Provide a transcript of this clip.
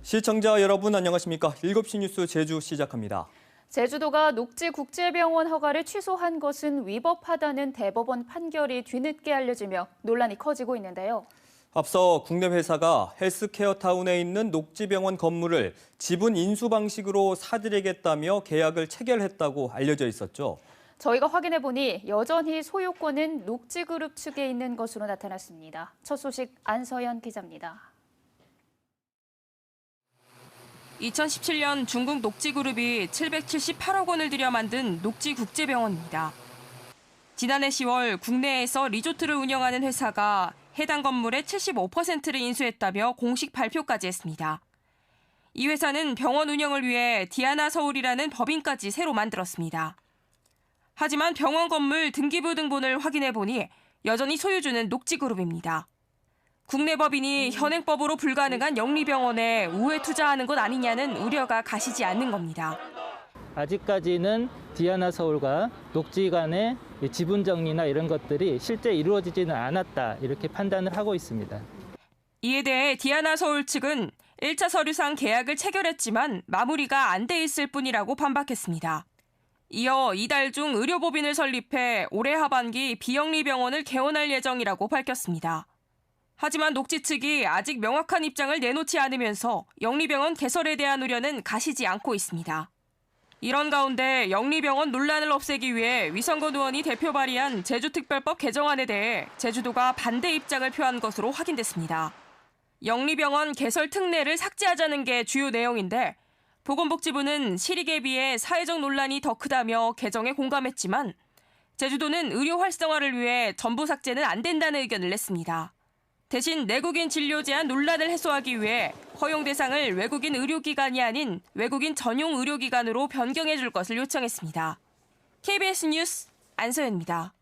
시청자 여러분 안녕하십니까? 7시 뉴스 제주 시작합니다. 제주도가 녹지국제병원 허가를 취소한 것은 위법하다는 대법원 판결이 뒤늦게 알려지며 논란이 커지고 있는데요. 앞서 국내 회사가 헬스케어타운에 있는 녹지병원 건물을 지분 인수 방식으로 사들이겠다며 계약을 체결했다고 알려져 있었죠. 저희가 확인해보니 여전히 소유권은 녹지그룹 측에 있는 것으로 나타났습니다. 첫 소식 안서연 기자입니다. 2017년 중국 녹지그룹이 778억 원을 들여 만든 녹지국제병원입니다. 지난해 10월 국내에서 리조트를 운영하는 회사가 해당 건물의 75%를 인수했다며 공식 발표까지 했습니다. 이 회사는 병원 운영을 위해 디아나 서울이라는 법인까지 새로 만들었습니다. 하지만 병원 건물 등기부 등본을 확인해보니 여전히 소유주는 녹지그룹입니다. 국내 법인이 현행법으로 불가능한 영리병원에 우회 투자하는 것 아니냐는 우려가 가시지 않는 겁니다. 아직까지는 디아나 서울과 녹지 간의 지분 정리나 이런 것들이 실제 이루어지지는 않았다 이렇게 판단을 하고 있습니다. 이에 대해 디아나 서울 측은 1차 서류상 계약을 체결했지만 마무리가 안 돼 있을 뿐이라고 반박했습니다. 이어 이달 중 의료법인을 설립해 올해 하반기 비영리병원을 개원할 예정이라고 밝혔습니다. 하지만 녹지 측이 아직 명확한 입장을 내놓지 않으면서 영리병원 개설에 대한 우려는 가시지 않고 있습니다. 이런 가운데 영리병원 논란을 없애기 위해 위성건 의원이 대표 발의한 제주특별법 개정안에 대해 제주도가 반대 입장을 표한 것으로 확인됐습니다. 영리병원 개설 특례를 삭제하자는 게 주요 내용인데 보건복지부는 실익에 비해 사회적 논란이 더 크다며 개정에 공감했지만 제주도는 의료 활성화를 위해 전부 삭제는 안 된다는 의견을 냈습니다. 대신 내국인 진료 제한 논란을 해소하기 위해 허용 대상을 외국인 의료기관이 아닌 외국인 전용 의료기관으로 변경해 줄 것을 요청했습니다. KBS 뉴스 안서연입니다.